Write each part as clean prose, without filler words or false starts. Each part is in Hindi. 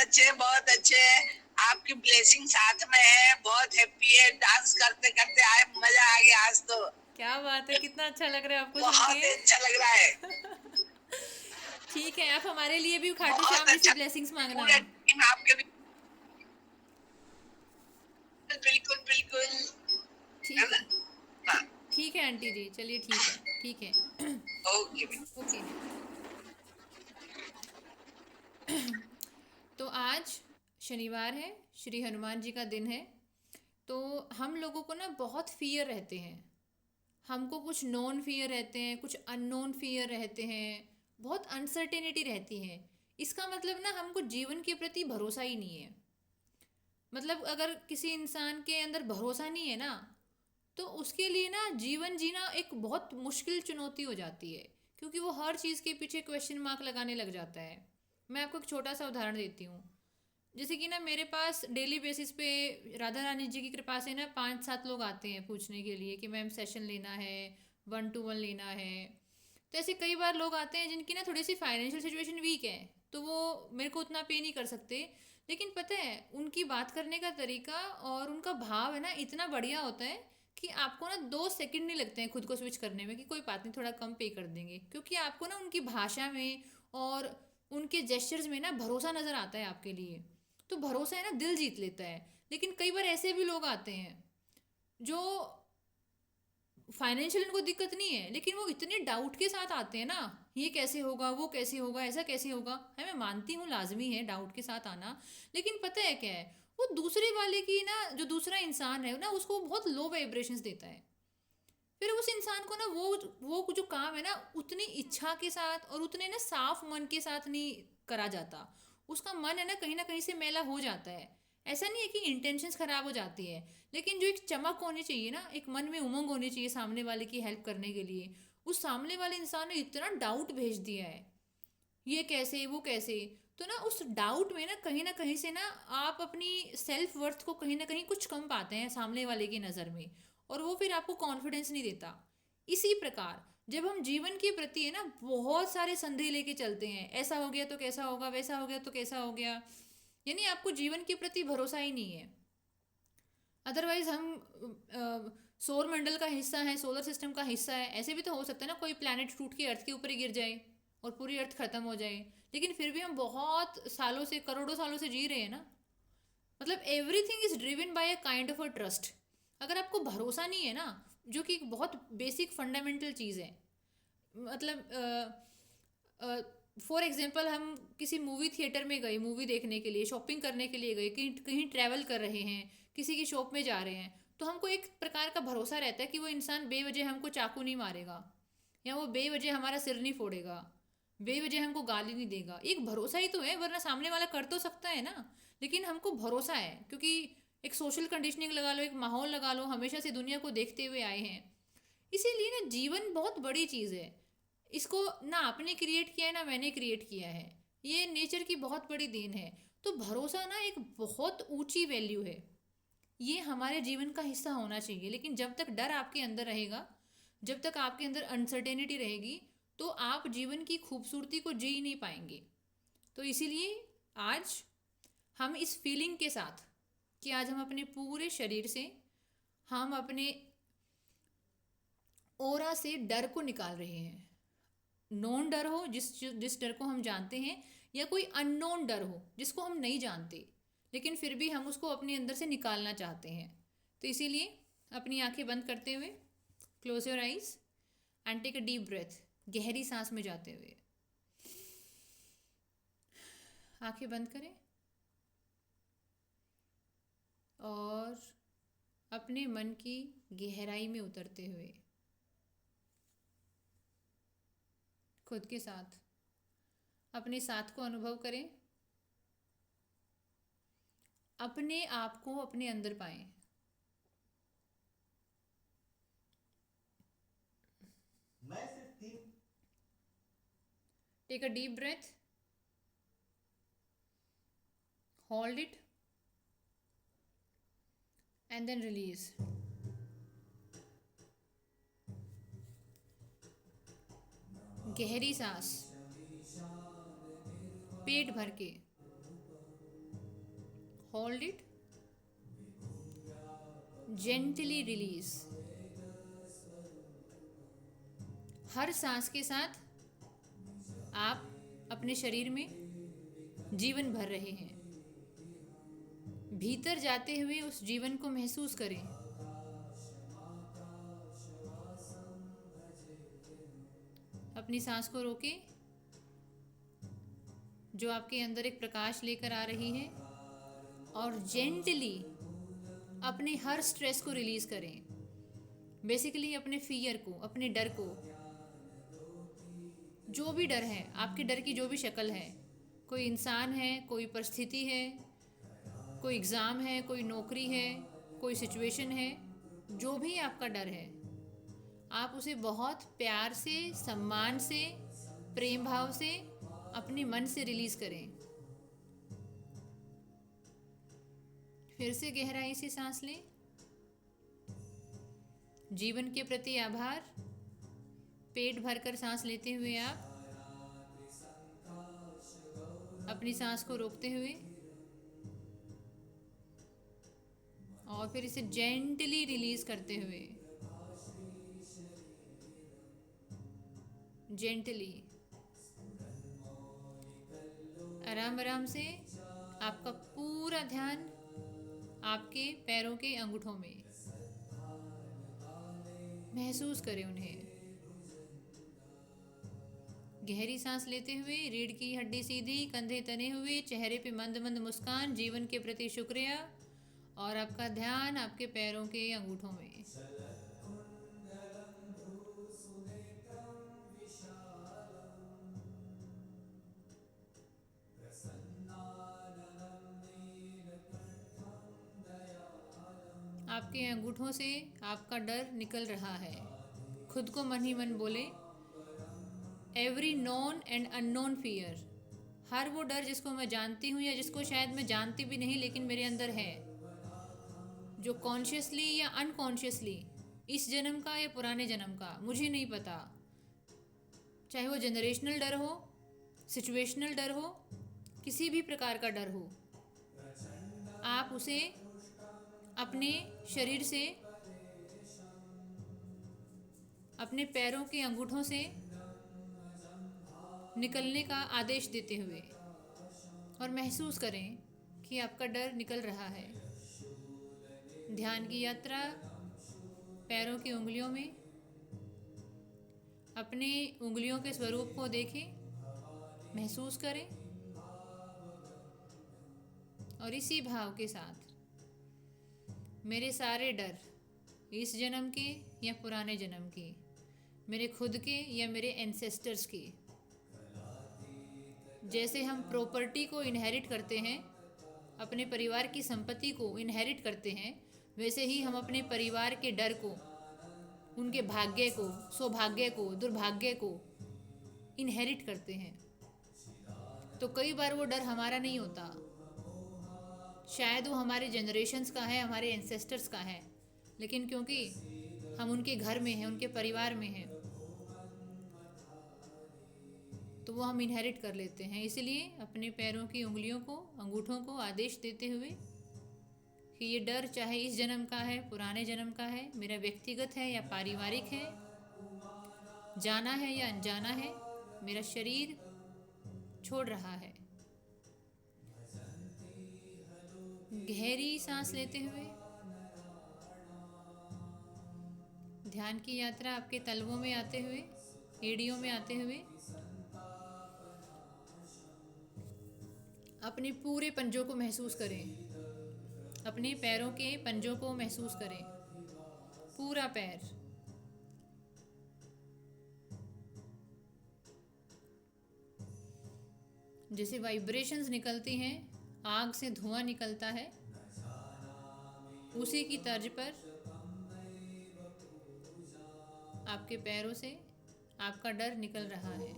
बहुत अच्छे। आपकी ब्लेसिंग साथ में है, बहुत हैप्पी है। डांस करते करते आए, मजा आ गया आज तो। क्या बात है, कितना अच्छा लग रहा है आपको सुन के। बहुत अच्छा लग रहा है। ठीक है, आप हमारे लिए भी खाटू बहुत श्याम जी से अच्छा। ब्लेसिंग्स मांगना। पूरा टीम आपके भी। बिल्कुल बिल्कुल। है ठीक ना? है। हाँ। ठीक है आंटी जी, चलिए ठीक है, ठीक है। ओके। ओके। तो आज शनिवार है, श्री हनुमान जी का दिन है। तो हम लोगों को ना बहुत फियर रहते हैं। हमको कुछ नॉन फियर रहते हैं, कुछ अननोन फियर रहते हैं, बहुत अनसर्टेनिटी रहती है। इसका मतलब ना हमको जीवन के प्रति भरोसा ही नहीं है। मतलब अगर किसी इंसान के अंदर भरोसा नहीं है ना, तो उसके लिए ना जीवन जीना एक बहुत मुश्किल चुनौती हो जाती है। क्योंकि वो हर चीज़ के पीछे क्वेश्चन मार्क लगाने लग जाता है। मैं आपको एक छोटा सा उदाहरण देती हूँ। जैसे कि ना मेरे पास डेली बेसिस पे राधा रानी जी की कृपा से ना 5-7 लोग आते हैं पूछने के लिए कि मैम सेशन लेना है, 1-to-1 लेना है। तो ऐसे कई बार लोग आते हैं जिनकी ना थोड़ी सी फाइनेंशियल सिचुएशन वीक है, तो वो मेरे को उतना पे नहीं कर सकते। लेकिन पता है उनकी बात करने का तरीका और उनका भाव है ना इतना बढ़िया होता है कि आपको ना 2 सेकंड नहीं लगते हैं खुद को स्विच करने में कि कोई बात नहीं, थोड़ा कम पे कर देंगे, क्योंकि आपको ना उनकी भाषा में और उनके जेस्चर्स में ना भरोसा नज़र आता है आपके लिए। तो भरोसा है ना दिल जीत लेता है। लेकिन कई बार ऐसे भी लोग आते हैं जो फाइनेंशियल इनको दिक्कत नहीं है, लेकिन वो इतने डाउट के साथ आते हैं ना, ये कैसे होगा, वो कैसे होगा, ऐसा कैसे होगा है। मैं मानती हूँ लाजमी है डाउट के साथ आना। लेकिन पता है क्या है, वो दूसरे वाले की ना, जो दूसरा इंसान है ना, उसको बहुत लो वाइब्रेशंस देता है। फिर उस इंसान को ना वो जो काम है ना उतनी इच्छा के साथ और उतने ना साफ मन के साथ नहीं करा जाता। उसका मन है ना कहीं से मैला हो जाता है। ऐसा नहीं है कि इंटेंशंस खराब हो जाती है, लेकिन जो एक चमक होनी चाहिए ना, एक मन में उमंग होनी चाहिए सामने वाले की हेल्प करने के लिए, उस सामने वाले इंसान ने इतना डाउट भेज दिया है, ये कैसे वो कैसे। तो ना उस डाउट में ना कहीं से ना आप अपनी सेल्फ वर्थ को कहीं ना कहीं कुछ कम पाते हैं सामने वाले की नज़र में, और वो फिर आपको कॉन्फिडेंस नहीं देता। इसी प्रकार जब हम जीवन के प्रति है ना बहुत सारे संदेह लेके चलते हैं, ऐसा हो गया तो कैसा होगा, वैसा हो गया तो कैसा हो गया, यानी आपको जीवन के प्रति भरोसा ही नहीं है। अदरवाइज हम सौर मंडल का हिस्सा है, सोलर सिस्टम का हिस्सा है, ऐसे भी तो हो सकता है ना कोई प्लैनेट टूट के अर्थ के ऊपर ही गिर जाए और पूरी अर्थ खत्म हो जाए। लेकिन फिर भी हम बहुत सालों से, करोड़ों सालों से जी रहे हैं ना। मतलब everything is driven by a kind of a trust. अगर आपको भरोसा नहीं है ना, जो कि एक बहुत बेसिक फंडामेंटल चीज़ है। मतलब फॉर एग्जाम्पल हम किसी मूवी थिएटर में गए मूवी देखने के लिए, शॉपिंग करने के लिए गए, कहीं कहीं ट्रैवल कर रहे हैं, किसी की शॉप में जा रहे हैं, तो हमको एक प्रकार का भरोसा रहता है कि वो इंसान बेवजह हमको चाकू नहीं मारेगा, या वो बेवजह हमारा सिर नहीं फोड़ेगा, बेवजह हमको गाली नहीं देगा। एक भरोसा ही तो है, वरना सामने वाला कर तो सकता है ना। लेकिन हमको भरोसा है क्योंकि एक सोशल कंडीशनिंग लगा लो, एक माहौल लगा लो, हमेशा से दुनिया को देखते हुए आए हैं। इसीलिए ना जीवन बहुत बड़ी चीज़ है। इसको ना आपने क्रिएट किया है ना मैंने क्रिएट किया है, ये नेचर की बहुत बड़ी देन है। तो भरोसा ना एक बहुत ऊंची वैल्यू है, ये हमारे जीवन का हिस्सा होना चाहिए। लेकिन जब तक डर आपके अंदर रहेगा, जब तक आपके अंदर अनसर्टेनिटी रहेगी, तो आप जीवन की खूबसूरती को जी नहीं पाएंगे। तो इसीलिए आज हम इस फीलिंग के साथ कि आज हम अपने पूरे शरीर से, हम अपने ओरा से डर को निकाल रहे हैं। नोन डर हो, जिस डर को हम जानते हैं, या कोई अननोन डर हो जिसको हम नहीं जानते, लेकिन फिर भी हम उसको अपने अंदर से निकालना चाहते हैं। तो इसीलिए अपनी आंखें बंद करते हुए, close your eyes and take a deep breath. गहरी सांस में जाते हुए आंखें बंद करें और अपने मन की गहराई में उतरते हुए खुद के साथ अपने साथ को अनुभव करें, अपने आप को अपने अंदर पाएं। Take a deep breath, hold it and then release. गहरी सांस, पेट भर के। Hold it, gently release. हर सांस के साथ आप अपने शरीर में जीवन भर रहे हैं। भीतर जाते हुए उस जीवन को महसूस करें। अपनी सांस को रोकें, जो आपके अंदर एक प्रकाश लेकर आ रही है, और जेंटली अपने हर स्ट्रेस को रिलीज करें। बेसिकली अपने फियर को, अपने डर को, जो भी डर है, आपके डर की जो भी शक्ल है, कोई इंसान है, कोई परिस्थिति है, कोई एग्ज़ाम है, कोई नौकरी है, कोई सिचुएशन है, जो भी आपका डर है, आप उसे बहुत प्यार से, सम्मान से, प्रेम भाव से अपने मन से रिलीज करें। फिर से गहराई से सांस लें। जीवन के प्रति आभार। पेट भरकर सांस लेते हुए आप अपनी सांस को रोकते हुए, और फिर इसे जेंटली रिलीज करते हुए, जेंटली, आराम आराम से आपका पूरा ध्यान आपके पैरों के अंगूठों में। महसूस करें उन्हें। गहरी सांस लेते हुए रीढ़ की हड्डी सीधी, कंधे तने हुए, चेहरे पे मंद मंद मुस्कान, जीवन के प्रति शुक्रिया, और आपका ध्यान आपके पैरों के अंगूठों में। आपके अंगूठों से आपका डर निकल रहा है। खुद को मन ही मन बोले, every known and unknown fear, हर वो डर जिसको मैं जानती हूँ या जिसको शायद मैं जानती भी नहीं लेकिन मेरे अंदर है, जो कॉन्शियसली या अनकॉन्शियसली, इस जन्म का या पुराने जन्म का, मुझे नहीं पता, चाहे वो जनरेशनल डर हो, सिचुएशनल डर हो, किसी भी प्रकार का डर हो, आप उसे अपने शरीर से, अपने पैरों के अंगूठों से निकलने का आदेश देते हुए, और महसूस करें कि आपका डर निकल रहा है। ध्यान की यात्रा पैरों की उंगलियों में, अपने उंगलियों के स्वरूप को देखें, महसूस करें, और इसी भाव के साथ मेरे सारे डर, इस जन्म के या पुराने जन्म के, मेरे खुद के या मेरे एंसेस्टर्स के, जैसे हम प्रॉपर्टी को इनहेरिट करते हैं, अपने परिवार की संपत्ति को इनहेरिट करते हैं, वैसे ही हम अपने परिवार के डर को, उनके भाग्य को, सौभाग्य को, दुर्भाग्य को इनहेरिट करते हैं। तो कई बार वो डर हमारा नहीं होता, शायद वो हमारे जनरेशन्स का है, हमारे एंसेस्टर्स का है, लेकिन क्योंकि हम उनके घर में हैं, उनके परिवार में हैं, तो वो हम इनहेरिट कर लेते हैं। इसलिए अपने पैरों की उंगलियों को, अंगूठों को आदेश देते हुए कि ये डर चाहे इस जन्म का है, पुराने जन्म का है, मेरा व्यक्तिगत है या पारिवारिक है, जाना है या अनजाना है, मेरा शरीर छोड़ रहा है। गहरी सांस लेते हुए ध्यान की यात्रा आपके तलवों में आते हुए, एड़ियों में आते हुए, अपने पूरे पंजों को महसूस करें। अपने पैरों के पंजों को महसूस करें, पूरा पैर। जैसे वाइब्रेशंस निकलती हैं, आग से धुआं निकलता है, उसी की तर्ज पर आपके पैरों से आपका डर निकल रहा है।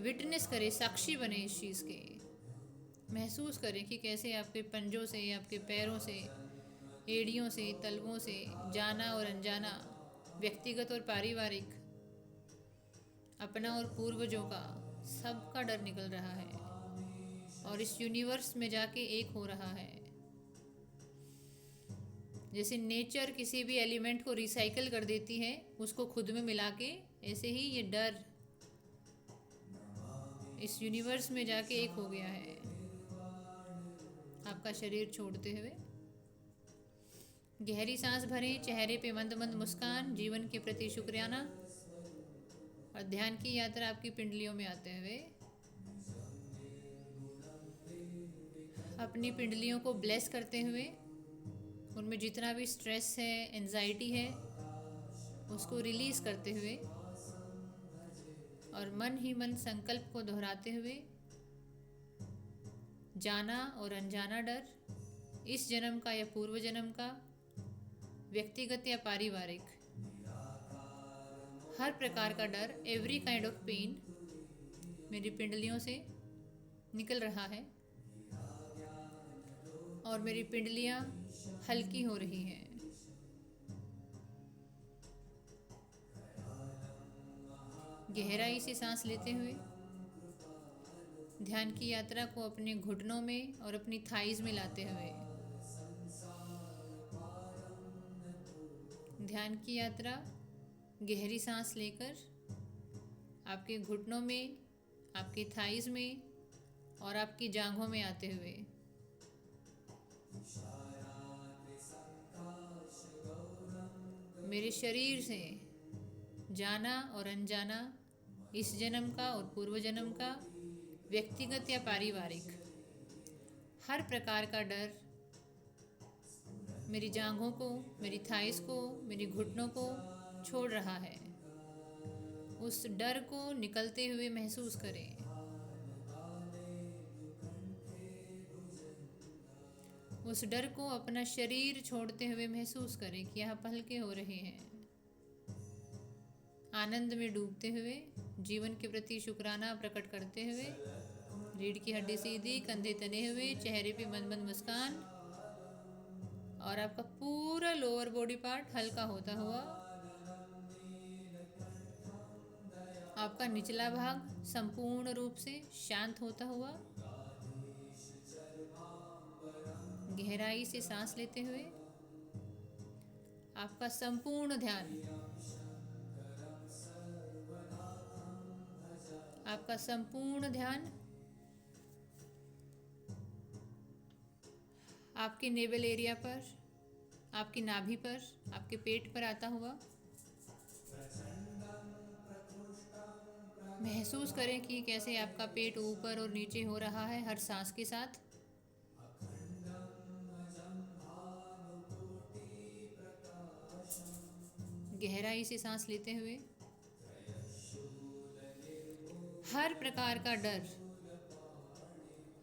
विटनेस करें, साक्षी बने इस चीज़ के। महसूस करें कि कैसे आपके पंजों से, आपके पैरों से, एड़ियों से, तलवों से, जाना और अनजाना, व्यक्तिगत और पारिवारिक, अपना और पूर्वजों का, सबका डर निकल रहा है। और इस यूनिवर्स में जाके एक हो रहा है। जैसे नेचर किसी भी एलिमेंट को रिसाइकल कर देती है उसको खुद में मिला के, ऐसे ही ये डर इस यूनिवर्स में जाके एक हो गया है। आपका शरीर छोड़ते हुए गहरी सांस भरें, चेहरे पे मंद मंद मुस्कान, जीवन के प्रति शुक्रियाना, और ध्यान की यात्रा आपकी पिंडलियों में आते हुए अपनी पिंडलियों को ब्लेस करते हुए उनमें जितना भी स्ट्रेस है, एंजाइटी है, उसको रिलीज़ करते हुए और मन ही मन संकल्प को दोहराते हुए, जाना और अनजाना डर, इस जन्म का या पूर्व जन्म का, व्यक्तिगत या पारिवारिक, हर प्रकार का डर, एवरी काइंड ऑफ पेन मेरी पिंडलियों से निकल रहा है और मेरी पिंडलियाँ हल्की हो रही हैं। गहराई से सांस लेते हुए ध्यान की यात्रा को अपने घुटनों में और अपनी थाइज में लाते हुए, ध्यान की यात्रा गहरी सांस लेकर आपके घुटनों में, आपके थाइज में और आपकी जांघों में आते हुए मेरे शरीर से जाना और अनजाना, इस जन्म का और पूर्व जन्म का, व्यक्तिगत या पारिवारिक, हर प्रकार का डर मेरी जांघों को, मेरी थाइस को, मेरी घुटनों को छोड़ रहा है। उस डर को निकलते हुए महसूस करें। उस डर को अपना शरीर छोड़ते हुए महसूस करें कि आप हल्के हो रहे हैं। आनंद में डूबते हुए, जीवन के प्रति शुक्राना प्रकट करते हुए, रीढ़ की हड्डी सीधी, कंधे तने हुए, चेहरे पे मंद मंद मुस्कान और आपका पूरा लोअर बॉडी पार्ट हल्का होता हुआ, आपका निचला भाग संपूर्ण रूप से शांत होता हुआ, गहराई से सांस लेते हुए आपका संपूर्ण ध्यान, आपका संपूर्ण ध्यान आपके नेवल एरिया पर, आपकी नाभि पर, आपके पेट पर आता हुआ महसूस करें कि कैसे आपका पेट ऊपर और नीचे हो रहा है हर सांस के साथ। गहराई से सांस लेते हुए हर प्रकार का डर,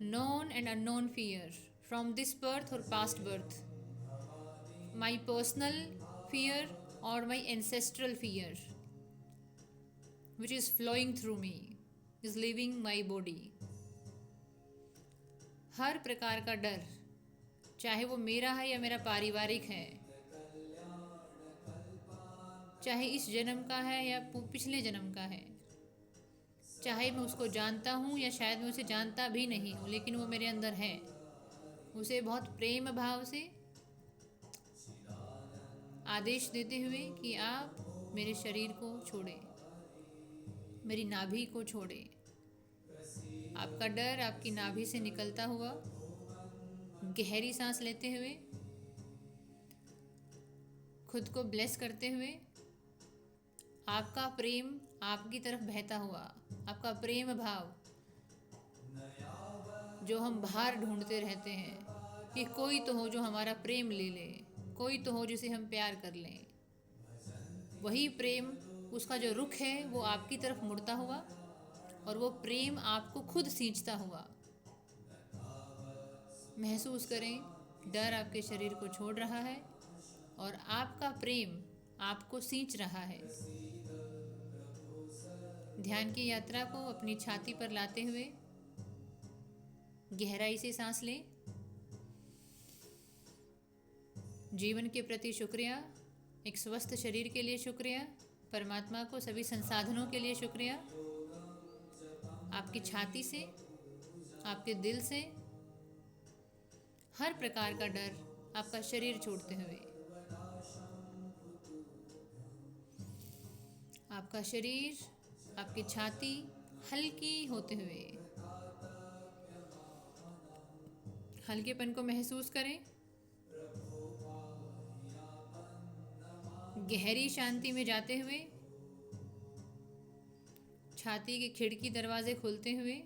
known and unknown fear from this birth और past birth, my personal fear और my ancestral fear which is flowing through me is leaving my body। हर प्रकार का डर, चाहे वो मेरा है या मेरा पारिवारिक है, चाहे इस जन्म का है या पिछले जन्म का है, चाहे मैं उसको जानता हूँ या शायद मैं उसे जानता भी नहीं हूँ, लेकिन वो मेरे अंदर है, उसे बहुत प्रेम भाव से आदेश देते हुए कि आप मेरे शरीर को छोड़ें, मेरी नाभि को छोड़ें। आपका डर आपकी नाभि से निकलता हुआ, गहरी सांस लेते हुए, खुद को ब्लेस करते हुए, आपका प्रेम आपकी तरफ बहता हुआ, आपका प्रेम भाव जो हम बाहर ढूंढते रहते हैं कि कोई तो हो जो हमारा प्रेम ले ले, कोई तो हो जिसे हम प्यार कर लें, वही प्रेम, उसका जो रुख है वो आपकी तरफ मुड़ता हुआ और वो प्रेम आपको खुद सींचता हुआ। महसूस करें डर आपके शरीर को छोड़ रहा है और आपका प्रेम आपको सींच रहा है। ध्यान की यात्रा को अपनी छाती पर लाते हुए गहराई से सांस लें। जीवन के प्रति शुक्रिया, एक स्वस्थ शरीर के लिए शुक्रिया, परमात्मा को सभी संसाधनों के लिए शुक्रिया। आपकी छाती से आपके दिल से हर प्रकार का डर आपका शरीर छोड़ते हुए आपका शरीर, आपकी छाती हल्की होते हुए हल्केपन को महसूस करें। गहरी शांति में जाते हुए छाती के खिड़की दरवाजे खुलते हुए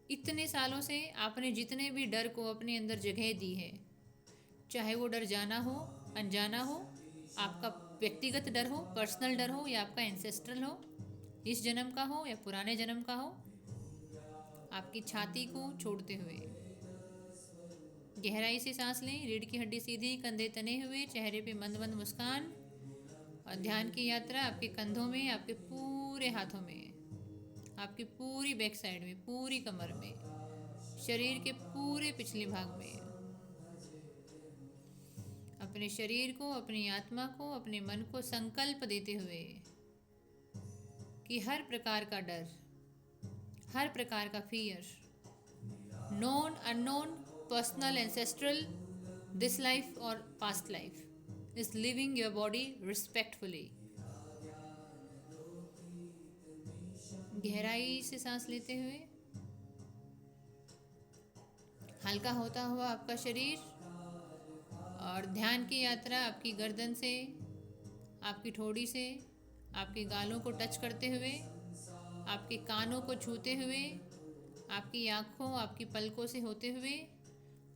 इतने सालों से आपने जितने भी डर को अपने अंदर जगह दी है, चाहे वो डर जाना हो, अनजाना हो, आपका व्यक्तिगत डर हो, पर्सनल डर हो, या आपका एंसेस्ट्रल हो, इस जन्म का हो या पुराने जन्म का हो, आपकी छाती को छोड़ते हुए गहराई से सांस लें। रीढ़ की हड्डी सीधी, कंधे तने हुए, चेहरे पे मंद मंद मुस्कान, और ध्यान की यात्रा आपके कंधों में, आपके पूरे हाथों में, आपकी पूरी बैक साइड में, पूरी कमर में, शरीर के पूरे पिछले भाग में। अपने शरीर को, अपनी आत्मा को, अपने मन को संकल्प देते हुए कि हर प्रकार का डर, हर प्रकार का fear, known unknown, personal, ancestral, this life और past life, is living your body respectfully. गहराई से सांस लेते हुए हल्का होता हुआ आपका शरीर, और ध्यान की यात्रा आपकी गर्दन से, आपकी ठोड़ी से, आपके गालों को टच करते हुए, आपके कानों को छूते हुए, आपकी आँखों, आपकी पलकों से होते हुए,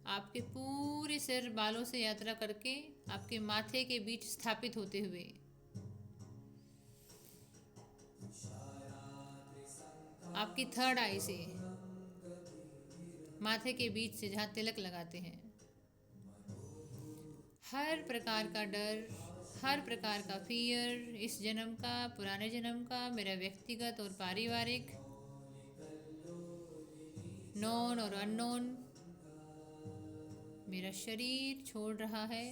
आपके पूरे सिर बालों से यात्रा करके आपके माथे के बीच स्थापित होते हुए आपकी थर्ड आई से, माथे के बीच से जहाँ तिलक लगाते हैं, हर प्रकार का डर, हर प्रकार का फियर, इस जन्म का, पुराने जन्म का, मेरा व्यक्तिगत और पारिवारिक, नॉन और अननोन, मेरा शरीर छोड़ रहा है।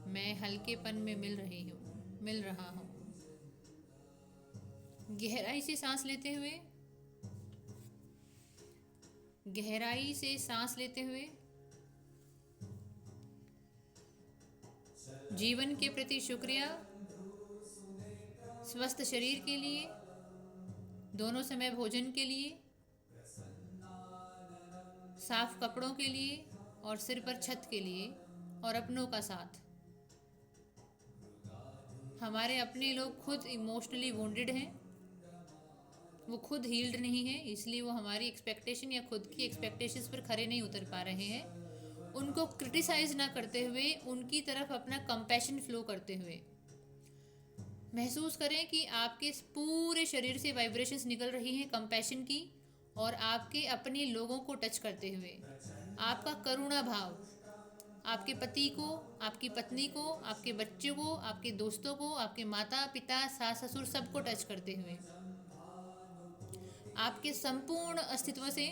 मैं हल्केपन में मिल रहा हूँ। गहराई से सांस लेते हुए, गहराई से सांस लेते हुए जीवन के प्रति शुक्रिया, स्वस्थ शरीर के लिए, दोनों समय भोजन के लिए, साफ कपड़ों के लिए, और सिर पर छत के लिए, और अपनों का साथ। हमारे अपने लोग खुद इमोशनली वुंडेड हैं, वो खुद हील्ड नहीं है, इसलिए वो हमारी एक्सपेक्टेशन या खुद की एक्सपेक्टेशंस पर खरे नहीं उतर पा रहे हैं। उनको क्रिटिसाइज ना करते हुए, उनकी तरफ अपना कंपैशन फ्लो करते हुए महसूस करें कि आपके पूरे शरीर से वाइब्रेशंस निकल रही हैं कंपैशन की, और आपके अपने लोगों को टच करते हुए आपका करुणा भाव आपके पति को, आपकी पत्नी को, आपके बच्चों को, आपके दोस्तों को, आपके माता पिता, सास ससुर, सबको टच करते हुए आपके संपूर्ण अस्तित्व से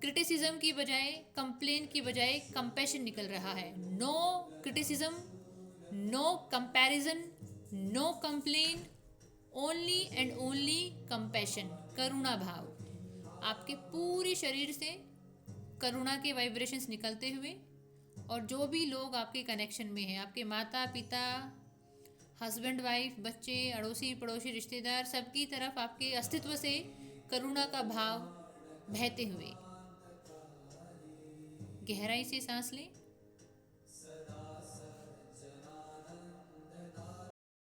क्रिटिसिज्म की बजाय, कंप्लेन की बजाय कंपैशन निकल रहा है। No criticism, no comparison, no complain, only and only compassion, करुणा भाव। आपके पूरे शरीर से करुणा के वाइब्रेशंस निकलते हुए, और जो भी लोग आपके कनेक्शन में हैं, आपके माता पिता, हस्बैंड वाइफ, बच्चे, अड़ोसी पड़ोसी, रिश्तेदार, सबकी तरफ आपके अस्तित्व से करुणा का भाव बहते हुए। गहराई से सांस लें।